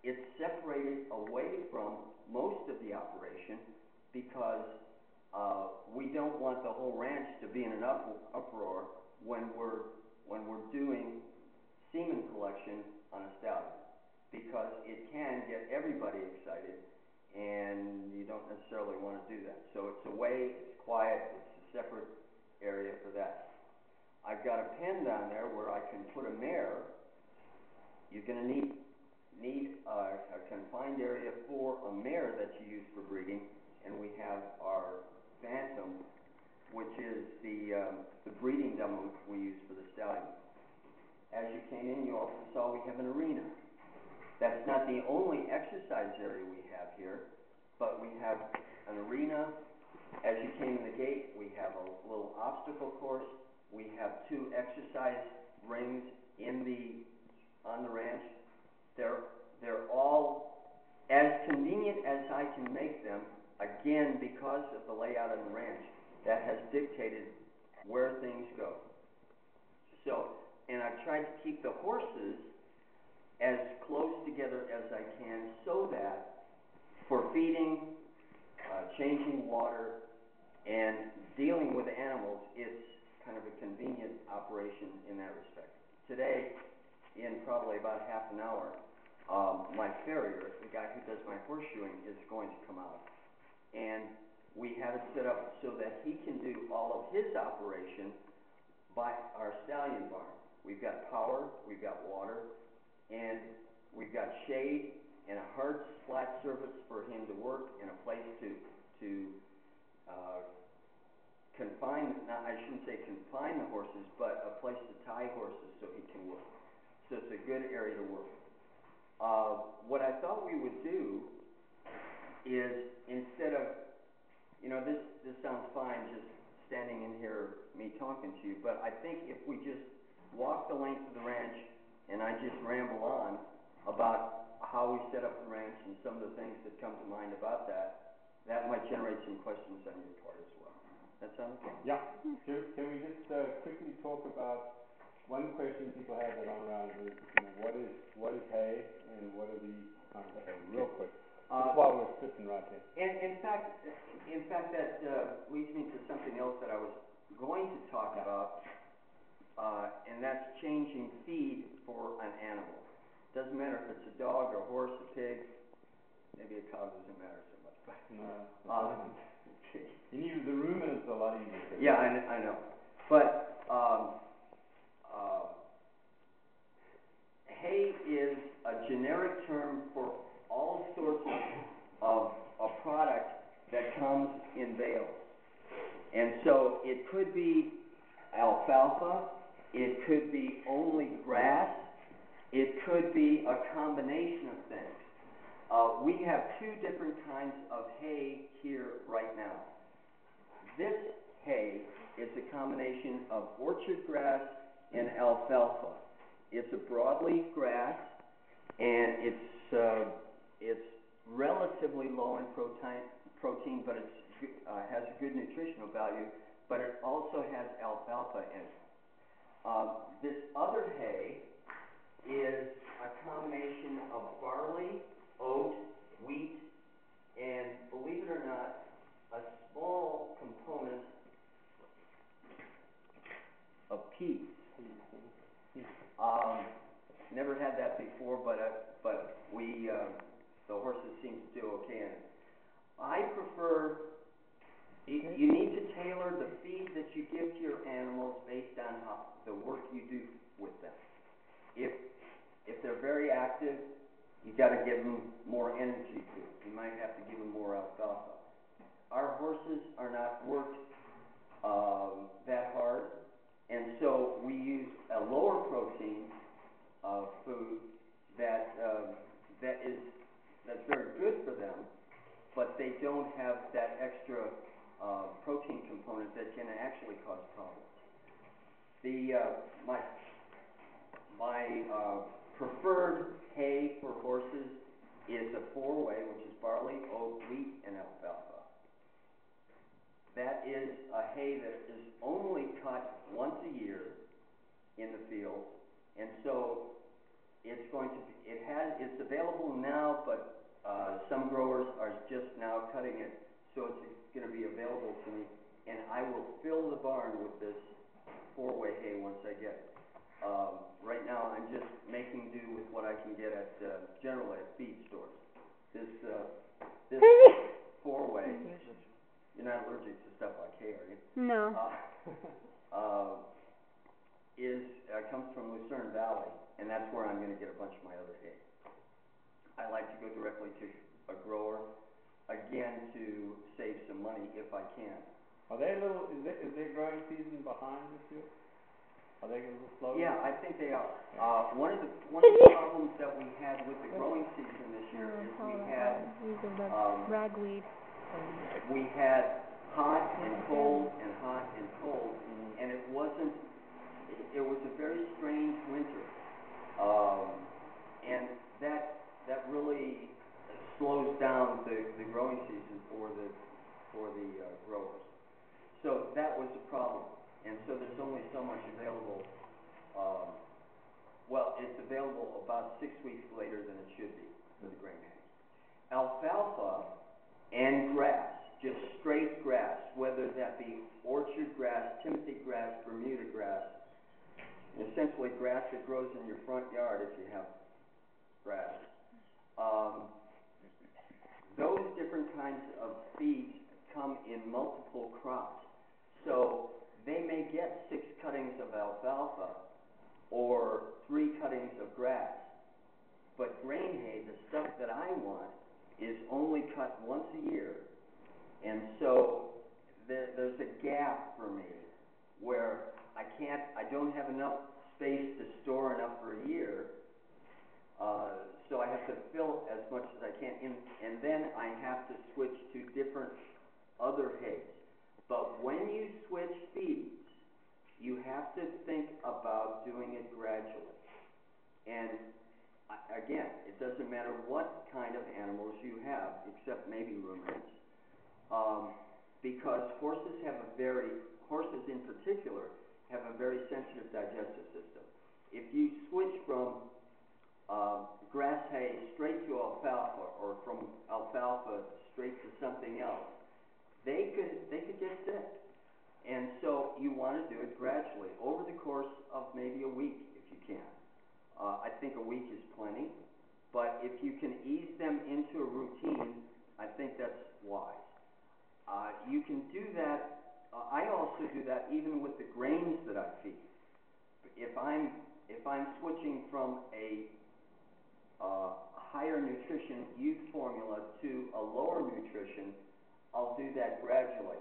it's separated away from most of the operation because we don't want the whole ranch to be in an uproar when we're doing semen collection on a stallion, because it can get everybody excited, and you don't necessarily want to do that. So it's away, it's quiet, it's a separate area for that. I've got a pen down there where I can put a mare. You're going to need a confined area for a mare that you use for breeding, and we have our Phantom, which is the breeding demo we use for the stallion. As you came in, you also saw we have an arena. That's not the only exercise area we have here, but we have an arena. As you came in the gate, we have a little obstacle course. We have 2 exercise rings on the ranch. They're all as convenient as I can make them, again, because of the layout of the ranch that has dictated where things go. So, and I've tried to keep the horses as close together as I can so that for feeding, changing water, and dealing with animals, it's kind of a convenient operation in that respect. Today, in probably about half an hour, my farrier, the guy who does my horseshoeing, is going to come out. And we have it set up so that he can do all of his operation by our stallion barn. We've got power, we've got water, and we've got shade and a hard, flat surface for him to work, and a place to confine, I shouldn't say confine the horses, but a place to tie horses so he can work. So it's a good area to work. What I thought we would do is, instead of, this sounds fine just standing in here, me talking to you, but I think if we just walk the length of the ranch and I just ramble on about how we set up the ranch and some of the things that come to mind about that, that might generate some questions on your part as well. That sound okay? Yeah. Can we just quickly talk about one question people have that aren't around is, what is hay and what are the hay? Real quick. Just while we're sitting right here. And in fact, that leads me to something else that I was going to talk about, and that's changing feed for an animal. Doesn't matter if it's a dog, a horse, a pig. Maybe a cow doesn't matter so much, but the ruminants are a lot easier. Yeah, I know. But hay is a generic term for all sorts of a product that comes in bales. And so it could be alfalfa, it could be only grass, it could be a combination of things. We have 2 different kinds of hay here right now. This hay is a combination of orchard grass and alfalfa. It's a broadleaf grass, and it's relatively low in protein, but it has a good nutritional value, but it also has alfalfa in it. This other hay is a combination of barley, oat, wheat, and, believe it or not, a small component of peas. Never had that before, but we the horses seem to do okay in it. I prefer. You need to tailor the feed that you give to your animals based on the work you do with them. If they're very active, you got to give them more energy food. You might have to give them more alfalfa. Our horses are not worked that hard, and so we use a lower protein food that's very good for them, but they don't have that extra protein component that can actually cause problems. My preferred hay for horses is a 4-way, which is barley, oat, wheat, and alfalfa. That is a hay that is only cut once a year in the field, and so it's going to be, it's available now, but, some growers are just now cutting it, so it's gonna be available to me. And I will fill the barn with this four-way hay once I get it. Right now, I'm just making do with what I can get at, generally at feed stores. This four-way, you're not allergic to stuff like hay, are you? No. Comes from Lucerne Valley, and that's where I'm gonna get a bunch of my other hay. I like to go directly to a grower, again, to save some money if I can. Are they a little, is their growing season behind this year? Are they a little slow? Yeah, I think they are. One of the problems that we had with the growing season this year is we had, ragweed. we had hot and cold and hot and cold, and it was a very strange winter. And that really slows down the growing season for the growers. So that was a problem. And so there's only so much available. Well, it's available about 6 weeks later than it should be for the grain hay. Alfalfa and grass, just straight grass, whether that be orchard grass, Timothy grass, Bermuda grass, essentially grass that grows in your front yard if you have grass. Those different kinds of feeds come in multiple crops. So they may get 6 cuttings of alfalfa or 3 cuttings of grass. But grain hay, the stuff that I want, is only cut once a year. And so there's a gap for me where I don't have enough space to store enough for a year. So I have to fill as much as I can, and then I have to switch to different other hays. But when you switch feeds, you have to think about doing it gradually. And again, it doesn't matter what kind of animals you have, except maybe ruminants, because horses in particular, have a very sensitive digestive system. If you switch from grass hay straight to alfalfa, or from alfalfa straight to something else, they could get sick. And so you want to do it gradually, over the course of maybe a week, if you can. I think a week is plenty, but if you can ease them into a routine, I think that's wise. You can do that. I also do that even with the grains that I feed. If I'm switching from a higher nutrition youth formula to a lower nutrition, I'll do that gradually.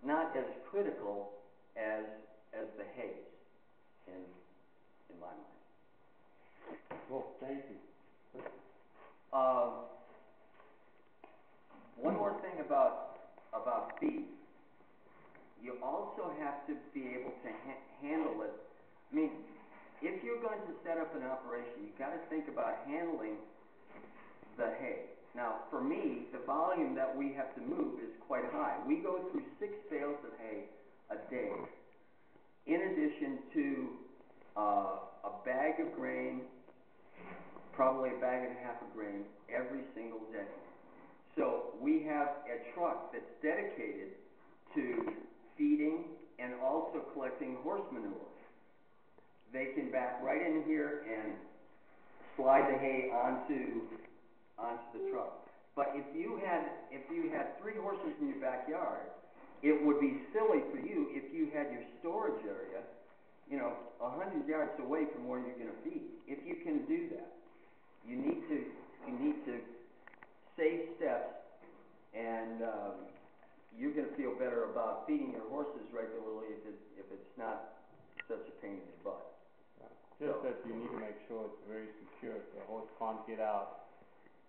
Not as critical as the hays, in my mind. Cool, thank you. One more thing about feed. You also have to be able to handle it. I mean, if you're going to set up an operation, you've got to think about handling the hay. Now, for me, the volume that we have to move is quite high. We go through 6 bales of hay a day, in addition to a bag of grain, probably a bag and a half of grain, every single day. So we have a truck that's dedicated to feeding and also collecting horse manure. They can back right in here and slide the hay onto the truck. But if you had 3 horses in your backyard, it would be silly for you if you had your storage area, 100 yards away from where you're going to feed. If you can do that, you need to save steps, and you're going to feel better about feeding your horses regularly if it's not such a pain in the butt. Just that you need to make sure it's very secure. The horse can't get out.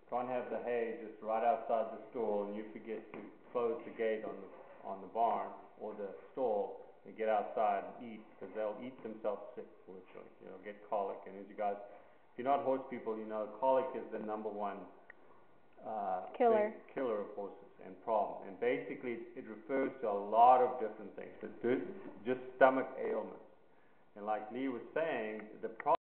Can't have the hay just right outside the stall, and you forget to close the gate on the barn or the stall and get outside and eat, because they'll eat themselves sick, literally. Get colic. And as you guys, if you're not horse people, colic is the number one killer of horses and problem. And basically, it refers to a lot of different things. It's just stomach ailments. And like Lee was saying, the problem